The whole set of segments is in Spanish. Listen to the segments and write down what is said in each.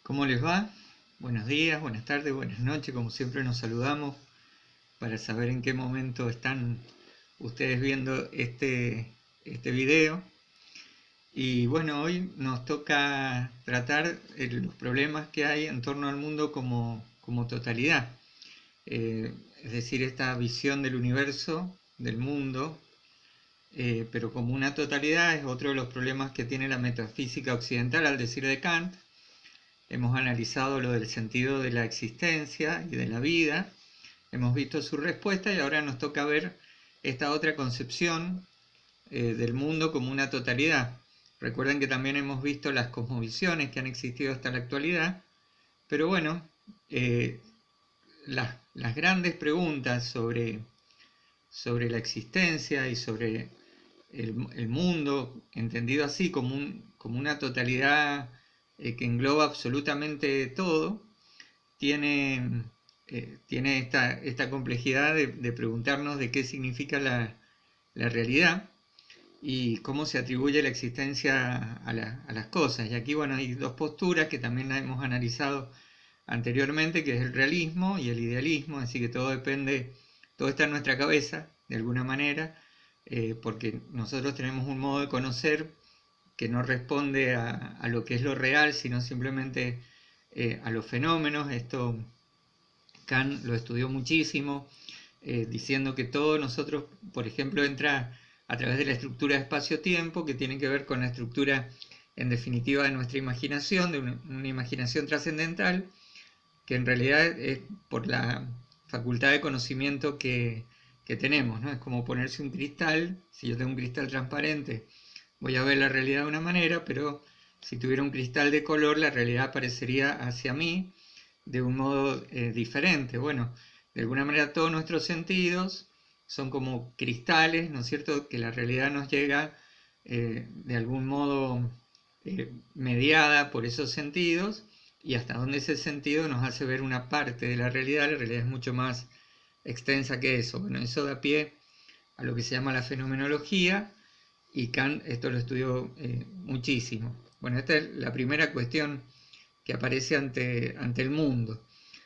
¿Cómo les va? Buenos días, buenas tardes, buenas noches, como siempre nos saludamos para saber en qué momento están ustedes viendo este video. Y bueno, hoy nos toca tratar los problemas que hay en torno al mundo como totalidad. Es decir, esta visión del universo, del mundo, pero como una totalidad es otro de los problemas que tiene la metafísica occidental al decir de Kant. Hemos analizado lo del sentido de la existencia y de la vida, hemos visto su respuesta y ahora nos toca ver esta otra concepción del mundo como una totalidad. Recuerden que también hemos visto las cosmovisiones que han existido hasta la actualidad, pero bueno, las grandes preguntas sobre la existencia y sobre el mundo, entendido así como una totalidad que engloba absolutamente todo, tiene esta complejidad de preguntarnos de qué significa la realidad y cómo se atribuye la existencia a las cosas. Y aquí, bueno, hay dos posturas que también hemos analizado anteriormente, que es el realismo y el idealismo, así que todo depende, todo está en nuestra cabeza, de alguna manera, porque nosotros tenemos un modo de conocer que no responde a lo que es lo real, sino simplemente a los fenómenos. Esto Kant lo estudió muchísimo, diciendo que todo nosotros, por ejemplo, entra a través de la estructura de espacio-tiempo, que tiene que ver con la estructura, en definitiva, de nuestra imaginación, de una imaginación trascendental, que en realidad es por la facultad de conocimiento que tenemos, ¿no? Es como ponerse un cristal. Si yo tengo un cristal transparente, voy a ver la realidad de una manera, pero si tuviera un cristal de color, la realidad aparecería hacia mí de un modo diferente. Bueno, de alguna manera todos nuestros sentidos son como cristales, ¿no es cierto?, que la realidad nos llega de algún modo mediada por esos sentidos, y hasta donde ese sentido nos hace ver una parte de la realidad es mucho más extensa que eso. Bueno, eso da pie a lo que se llama la fenomenología, y Kant esto lo estudió muchísimo. Bueno, esta es la primera cuestión que aparece ante el mundo.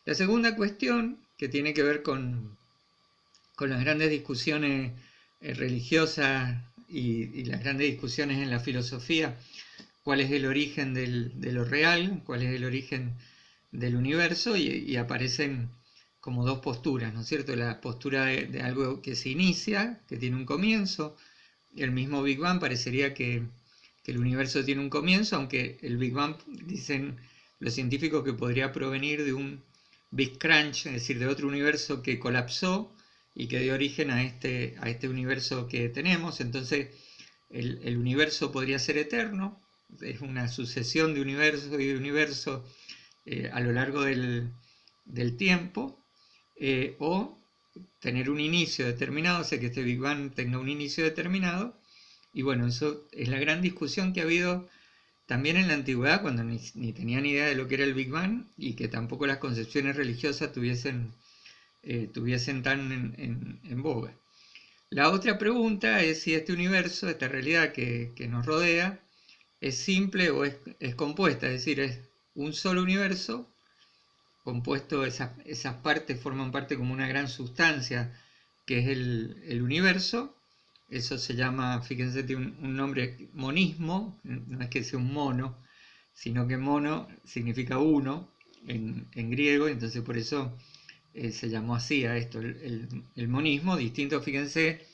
La segunda cuestión, que tiene que ver con las grandes discusiones religiosas y las grandes discusiones en la filosofía, cuál es el origen de lo real, cuál es el origen del universo, y aparecen como dos posturas, ¿no es cierto? La postura de algo que se inicia, que tiene un comienzo. El mismo Big Bang parecería que el universo tiene un comienzo, aunque el Big Bang, dicen los científicos, que podría provenir de un Big Crunch, es decir, de otro universo que colapsó y que dio origen a este universo que tenemos. Entonces el universo podría ser eterno, es una sucesión de universo y de universo a lo largo del tiempo, o tener un inicio determinado, o sea que este Big Bang tenga un inicio determinado. Y bueno, eso es la gran discusión que ha habido también en la antigüedad, cuando ni tenían idea de lo que era el Big Bang, y que tampoco las concepciones religiosas tuviesen tan en boga. La otra pregunta es si este universo, esta realidad que nos rodea, es simple o es compuesta, es decir, es un solo universo compuesto, esas partes forman parte como una gran sustancia que es el universo. Eso se llama, fíjense, tiene un nombre, monismo. No es que sea un mono, sino que mono significa uno en griego, entonces por eso se llamó así a esto, el monismo, distinto, fíjense,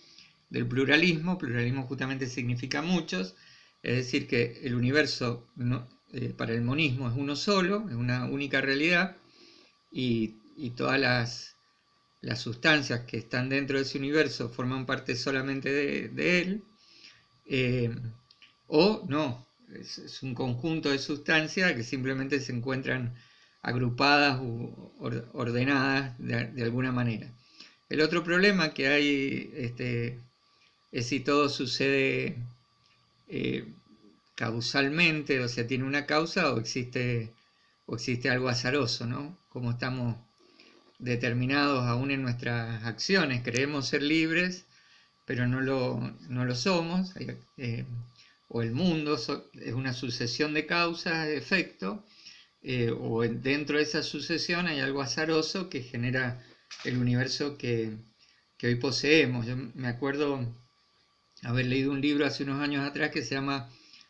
del pluralismo. Pluralismo justamente significa muchos, es decir, que el universo para el monismo es uno solo, es una única realidad, y todas las sustancias que están dentro de ese universo forman parte solamente de él, o no, es un conjunto de sustancias que simplemente se encuentran agrupadas u ordenadas de alguna manera. El otro problema que hay es si todo sucede causalmente, o sea, tiene una causa, o existe algo azaroso, ¿no? Como estamos determinados aún en nuestras acciones, creemos ser libres, pero no lo somos, o el mundo es una sucesión de causas, de efectos, o dentro de esa sucesión hay algo azaroso que genera el universo que hoy poseemos. Yo me acuerdo haber leído un libro hace unos años atrás que se llama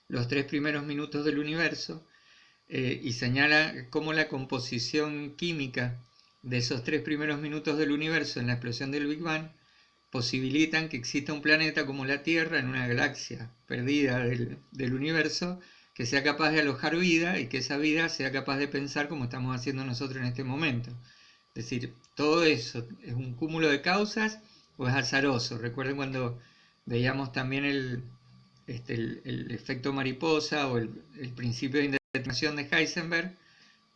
Los 3 primeros minutos del universo, y señala cómo la composición química de esos 3 primeros minutos del universo en la explosión del Big Bang posibilitan que exista un planeta como la Tierra en una galaxia perdida del universo que sea capaz de alojar vida y que esa vida sea capaz de pensar como estamos haciendo nosotros en este momento. Es decir, todo eso es un cúmulo de causas o es azaroso. Recuerden cuando veíamos también el efecto mariposa o el principio de indeterminación de Heisenberg,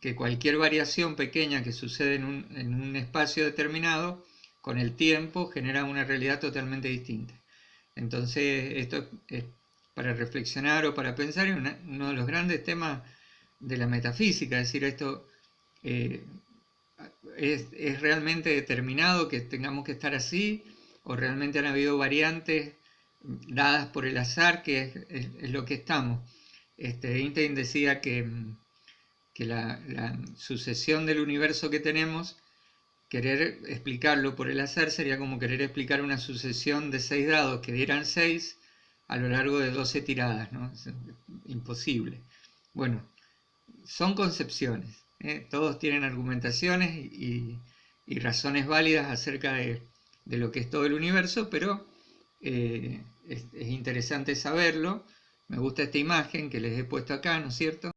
que cualquier variación pequeña que sucede en un espacio determinado, con el tiempo genera una realidad totalmente distinta. Entonces, esto es para reflexionar o para pensar en uno de los grandes temas de la metafísica, es decir, esto es realmente determinado que tengamos que estar así, o realmente han habido variantes dadas por el azar, que es lo que estamos. Einstein decía que la sucesión del universo que tenemos, querer explicarlo por el azar sería como querer explicar una sucesión de 6 dados que dieran 6 a lo largo de 12 tiradas, ¿no? Es imposible. Bueno, son concepciones, todos tienen argumentaciones y razones válidas acerca de lo que es todo el universo, pero es interesante saberlo. Me gusta esta imagen que les he puesto acá, ¿no es cierto?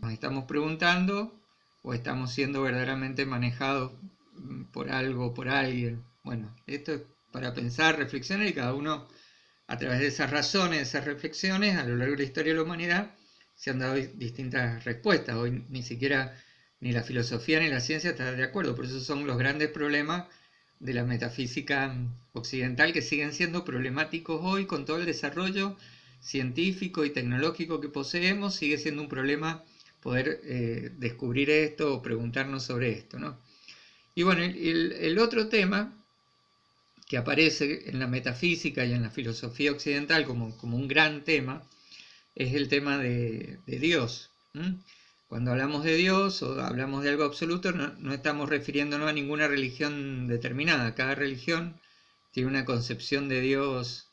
Nos estamos preguntando o estamos siendo verdaderamente manejados por algo, por alguien. Bueno, esto es para pensar, reflexionar, y cada uno, a través de esas razones, esas reflexiones, a lo largo de la historia de la humanidad, se han dado distintas respuestas. Hoy ni siquiera ni la filosofía ni la ciencia están de acuerdo. Por eso son los grandes problemas de la metafísica occidental, que siguen siendo problemáticos hoy con todo el desarrollo científico y tecnológico que poseemos. Sigue siendo un problema poder descubrir esto o preguntarnos sobre esto, ¿no? Y bueno, el otro tema que aparece en la metafísica y en la filosofía occidental como un gran tema es el tema de Dios. Cuando hablamos de Dios o hablamos de algo absoluto, no estamos refiriéndonos a ninguna religión determinada. Cada religión tiene una concepción de Dios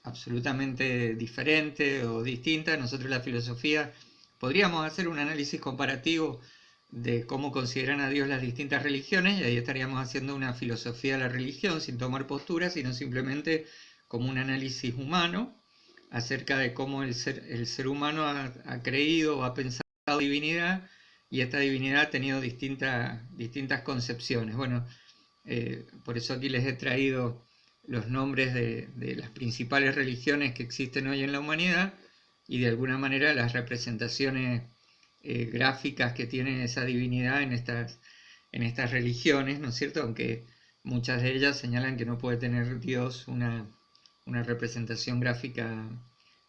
absolutamente diferente o distinta. Nosotros, la filosofía, podríamos hacer un análisis comparativo de cómo consideran a Dios las distintas religiones, y ahí estaríamos haciendo una filosofía de la religión sin tomar postura, sino simplemente como un análisis humano acerca de cómo el ser humano ha creído o ha pensado divinidad, y esta divinidad ha tenido distintas concepciones. Bueno, por eso aquí les he traído los nombres de las principales religiones que existen hoy en la humanidad, y de alguna manera las representaciones gráficas que tiene esa divinidad en estas religiones, ¿no es cierto? Aunque muchas de ellas señalan que no puede tener Dios una representación gráfica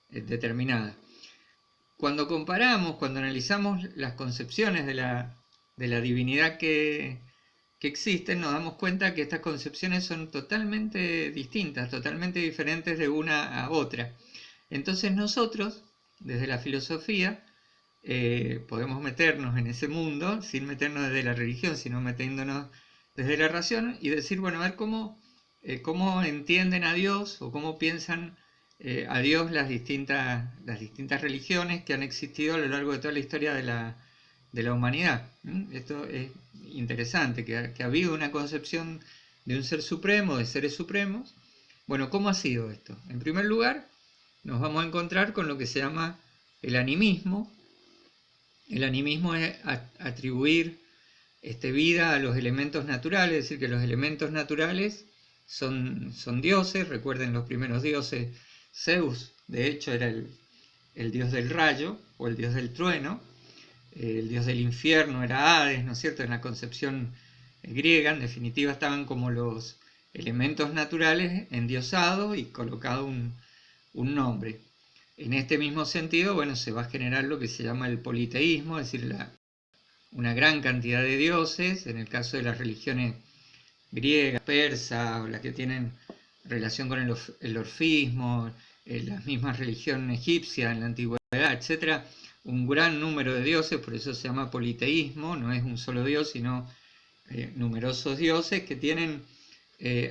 determinada. Cuando comparamos, cuando analizamos las concepciones de la divinidad que existen, nos damos cuenta que estas concepciones son totalmente distintas, totalmente diferentes de una a otra. Entonces nosotros, desde la filosofía, podemos meternos en ese mundo sin meternos desde la religión, sino metiéndonos desde la razón y decir, bueno, a ver cómo entienden a Dios o cómo piensan a Dios las distintas religiones que han existido a lo largo de toda la historia de la humanidad. Esto es interesante, que ha habido una concepción de un ser supremo, de seres supremos. Bueno, ¿cómo ha sido esto? En primer lugar, nos vamos a encontrar con lo que se llama el animismo. El animismo es atribuir vida a los elementos naturales, es decir, que los elementos naturales son dioses. Recuerden los primeros dioses. Zeus, de hecho, era el dios del rayo o el dios del trueno. El dios del infierno era Hades, ¿no es cierto? En la concepción griega, en definitiva, estaban como los elementos naturales endiosados y colocado un nombre. En este mismo sentido, bueno, se va a generar lo que se llama el politeísmo, es decir, una gran cantidad de dioses. En el caso de las religiones griegas, persas, o las que tienen relación con el orfismo, las mismas religiones egipcias en la antigüedad, etc., un gran número de dioses, por eso se llama politeísmo, no es un solo dios, sino numerosos dioses que tienen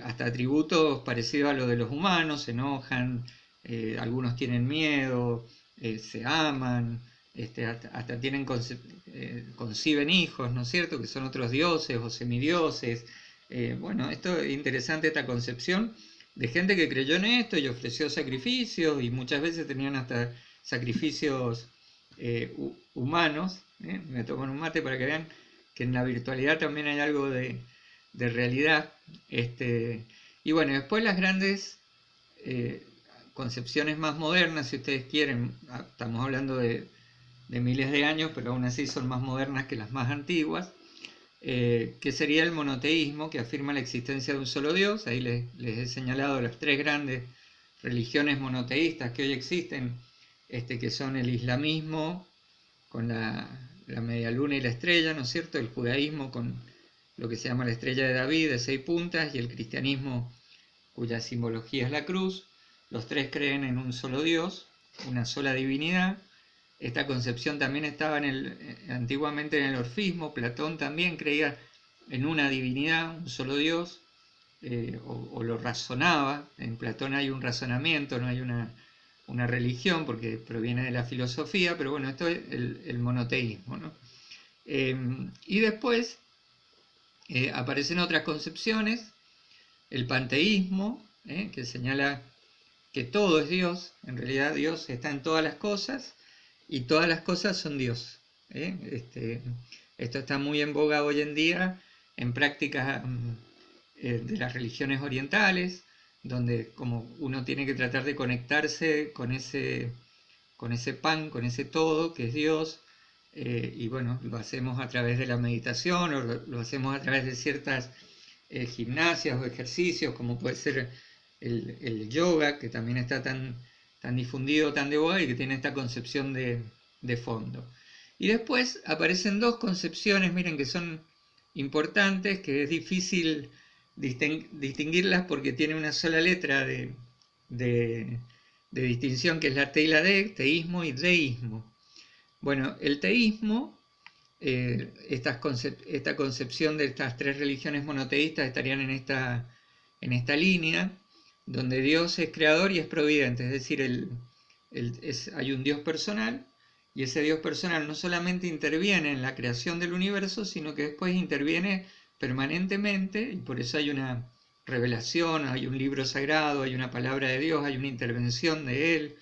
hasta atributos parecidos a los de los humanos, se enojan, algunos tienen miedo, se aman, hasta tienen conciben hijos, ¿no es cierto?, que son otros dioses o semidioses. Bueno, esto es interesante, esta concepción de gente que creyó en esto y ofreció sacrificios, y muchas veces tenían hasta sacrificios humanos. Me toman un mate para que vean que en la virtualidad también hay algo de realidad. Y bueno, después las grandes concepciones más modernas, si ustedes quieren, estamos hablando de miles de años, pero aún así son más modernas que las más antiguas, que sería el monoteísmo, que afirma la existencia de un solo Dios. Ahí les he señalado las tres grandes religiones monoteístas que hoy existen, que son el islamismo con la media luna y la estrella, ¿no es cierto?, el judaísmo con lo que se llama la estrella de David de 6 puntas, y el cristianismo cuya simbología es la cruz. Los tres creen en un solo Dios, una sola divinidad. Esta concepción también estaba antiguamente en el orfismo. Platón también creía en una divinidad, un solo Dios, o lo razonaba. En Platón hay un razonamiento, no hay una religión, porque proviene de la filosofía, pero bueno, esto es el monoteísmo, ¿no? Y después aparecen otras concepciones, el panteísmo, que señala que todo es Dios. En realidad Dios está en todas las cosas y todas las cosas son Dios. Esto está muy en boga hoy en día en prácticas de las religiones orientales, donde como uno tiene que tratar de conectarse con ese pan, con ese todo que es Dios. Y bueno, lo hacemos a través de la meditación, o lo hacemos a través de ciertas gimnasias o ejercicios, como puede ser el yoga, que también está tan difundido, tan de boga, y que tiene esta concepción de fondo. Y después aparecen dos concepciones, miren, que son importantes, que es difícil distinguirlas porque tiene una sola letra de distinción, que es la T y la D, teísmo y deísmo. Bueno, el teísmo, esta concepción de estas tres religiones monoteístas estarían en esta línea, donde Dios es creador y es providente, es decir, hay un Dios personal, y ese Dios personal no solamente interviene en la creación del universo, sino que después interviene permanentemente, y por eso hay una revelación, hay un libro sagrado, hay una palabra de Dios, hay una intervención de Él,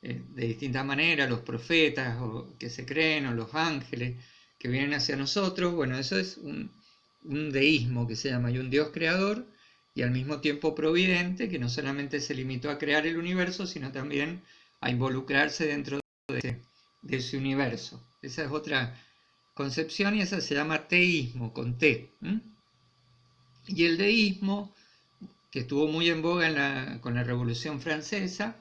de distintas maneras, los profetas que se creen, o los ángeles que vienen hacia nosotros. Bueno, eso es un deísmo que se llama, hay un Dios creador y al mismo tiempo providente, que no solamente se limitó a crear el universo, sino también a involucrarse dentro de ese universo. Esa es otra concepción, y esa se llama teísmo, con T. Y el deísmo, que estuvo muy en boga con la Revolución Francesa,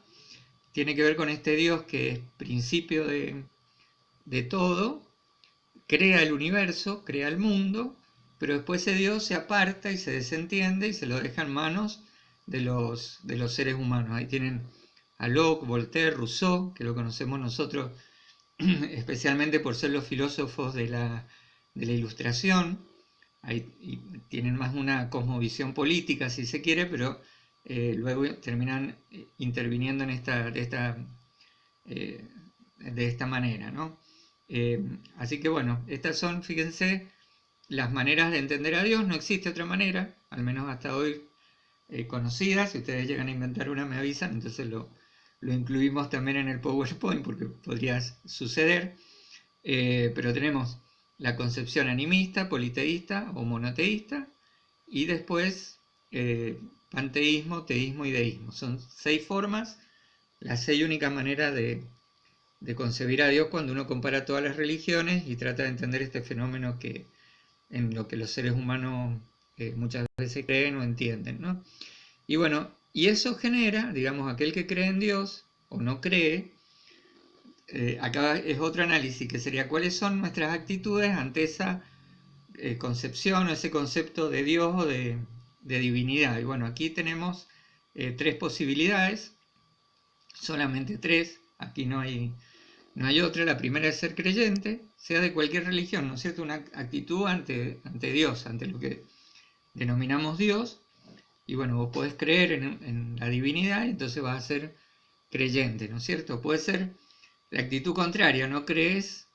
tiene que ver con este Dios que es principio de todo, crea el universo, crea el mundo, pero después ese Dios se aparta y se desentiende y se lo deja en manos de los seres humanos. Ahí tienen a Locke, Voltaire, Rousseau, que lo conocemos nosotros especialmente por ser los filósofos de la Ilustración. Ahí tienen más una cosmovisión política, si se quiere, pero luego terminan interviniendo de esta manera, ¿no? Así que bueno, estas son, fíjense, las maneras de entender a Dios. No existe otra manera, al menos hasta hoy conocida. Si ustedes llegan a inventar una, me avisan, entonces lo incluimos también en el PowerPoint, porque podría suceder. Pero tenemos la concepción animista, politeísta o monoteísta, y después panteísmo, teísmo y deísmo. Son 6 formas, las 6 únicas maneras de concebir a Dios cuando uno compara todas las religiones y trata de entender este fenómeno en lo que los seres humanos muchas veces creen o entienden, ¿no? Y bueno, y eso genera, digamos, aquel que cree en Dios o no cree. Acá es otro análisis, que sería cuáles son nuestras actitudes ante esa concepción o ese concepto de Dios o de divinidad. Y bueno, aquí tenemos 3 posibilidades, solamente 3, aquí no hay No hay otra, la primera es ser creyente, sea de cualquier religión, ¿no es cierto? Una actitud ante Dios, ante lo que denominamos Dios. Y bueno, vos podés creer en la divinidad y entonces vas a ser creyente, ¿no es cierto? Puede ser la actitud contraria, no crees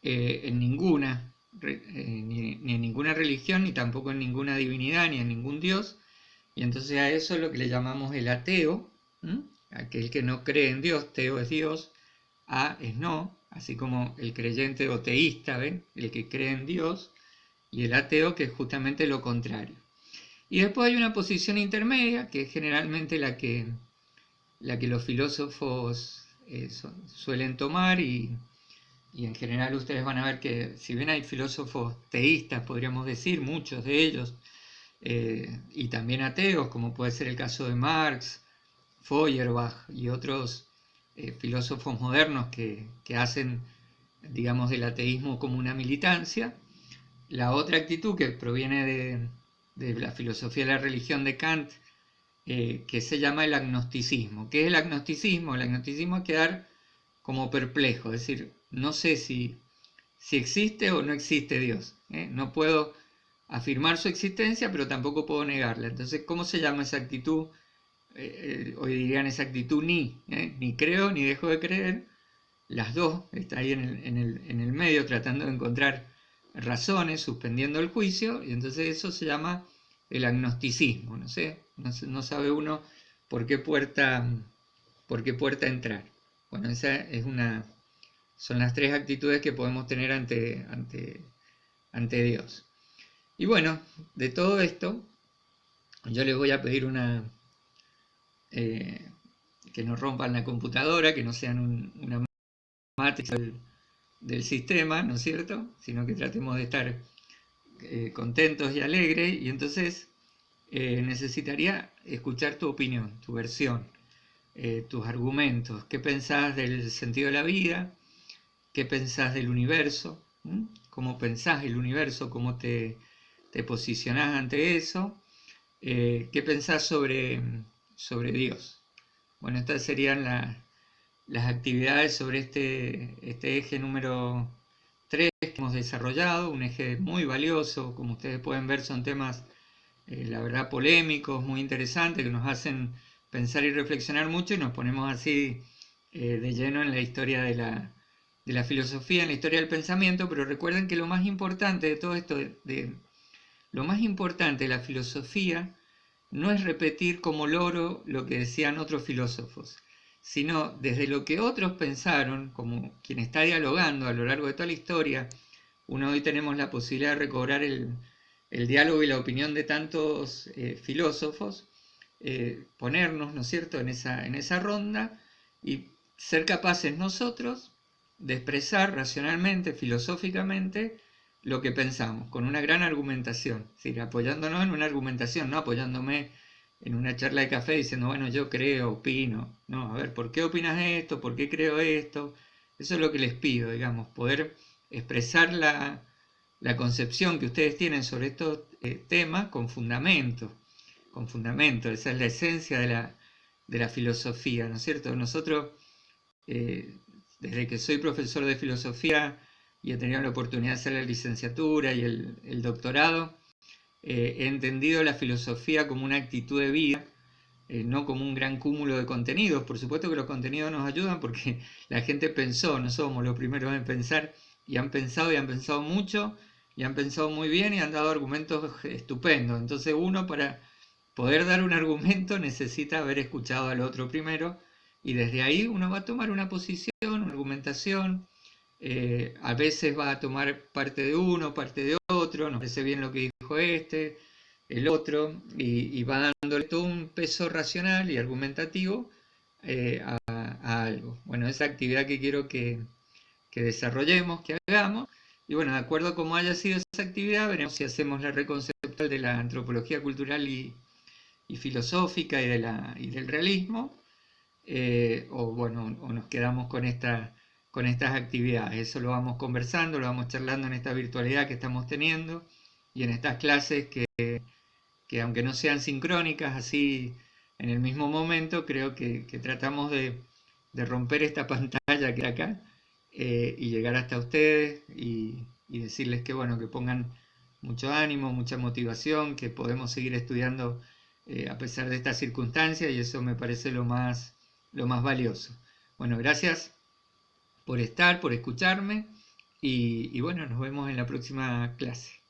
en ninguna, ni en ninguna religión, ni tampoco en ninguna divinidad, ni en ningún Dios, y entonces a eso es lo que le llamamos el ateo, aquel que no cree en Dios. Teo es Dios, a es no, así como el creyente o teísta, ¿ven? El que cree en Dios, y el ateo, que es justamente lo contrario. Y después hay una posición intermedia, que es generalmente la que los filósofos suelen tomar, y en general ustedes van a ver que si bien hay filósofos teístas, podríamos decir, muchos de ellos, y también ateos, como puede ser el caso de Marx, Feuerbach y otros filósofos modernos que hacen, digamos, del ateísmo como una militancia. La otra actitud que proviene de la filosofía de la religión de Kant, que se llama el agnosticismo. ¿Qué es el agnosticismo? El agnosticismo es quedar como perplejo, es decir, no sé si existe o no existe Dios. No puedo afirmar su existencia, pero tampoco puedo negarla. Entonces, ¿cómo se llama esa actitud? Hoy dirían esa actitud ni creo ni dejo de creer. Las dos, está ahí en el medio tratando de encontrar razones, suspendiendo el juicio, y entonces eso se llama el agnosticismo. No sé, no sabe uno por qué puerta entrar. Bueno, esa es son las tres actitudes que podemos tener ante Dios. Y bueno, de todo esto, yo les voy a pedir que no rompan la computadora, que no sean una matrix del sistema, ¿no es cierto? Sino que tratemos de estar contentos y alegres, y entonces necesitaría escuchar tu opinión, tu versión, tus argumentos. ¿Qué pensás del sentido de la vida? ¿Qué pensás del universo? ¿Cómo pensás el universo? ¿Cómo te posicionás ante eso? ¿Qué pensás sobre Dios? Bueno, estas serían las actividades sobre este eje número 3 que hemos desarrollado, un eje muy valioso. Como ustedes pueden ver, son temas, la verdad, polémicos, muy interesantes, que nos hacen pensar y reflexionar mucho, y nos ponemos así de lleno en la historia de la filosofía, en la historia del pensamiento. Pero recuerden que lo más importante de todo esto, lo más importante de la filosofía, no es repetir como loro lo que decían otros filósofos, sino desde lo que otros pensaron, como quien está dialogando a lo largo de toda la historia. Hoy tenemos la posibilidad de recobrar el diálogo y la opinión de tantos filósofos, ponernos, ¿no es cierto?, en esa ronda, y ser capaces nosotros de expresar racionalmente, filosóficamente, lo que pensamos, con una gran argumentación, es decir, apoyándonos en una argumentación, no apoyándome en una charla de café diciendo, bueno, yo creo, opino. No, a ver, ¿por qué opinas esto? ¿Por qué creo esto? Eso es lo que les pido, digamos, poder expresar la concepción que ustedes tienen sobre estos temas con fundamento, esa es la esencia de la filosofía, ¿no es cierto? Nosotros, desde que soy profesor de filosofía y he tenido la oportunidad de hacer la licenciatura y el doctorado, he entendido la filosofía como una actitud de vida, no como un gran cúmulo de contenidos. Por supuesto que los contenidos nos ayudan porque la gente pensó, no somos los primeros en pensar, y han pensado mucho, y han pensado muy bien, y han dado argumentos estupendos. Entonces uno, para poder dar un argumento, necesita haber escuchado al otro primero, y desde ahí uno va a tomar una posición, una argumentación. A veces va a tomar parte de uno, parte de otro, nos parece bien lo que dijo el otro, y va dándole todo un peso racional y argumentativo a algo. Bueno, esa actividad que quiero que desarrollemos, que hagamos, y bueno, de acuerdo a cómo haya sido esa actividad, veremos si hacemos la red conceptual de la antropología cultural y filosófica y del realismo, o bueno, o nos quedamos con estas actividades. Eso lo vamos conversando, lo vamos charlando en esta virtualidad que estamos teniendo, y en estas clases que aunque no sean sincrónicas, así en el mismo momento, creo que tratamos de romper esta pantalla que hay acá, y llegar hasta ustedes y decirles que bueno, que pongan mucho ánimo, mucha motivación, que podemos seguir estudiando a pesar de estas circunstancias y eso me parece lo más valioso. Bueno, gracias por estar, por escucharme y bueno, nos vemos en la próxima clase.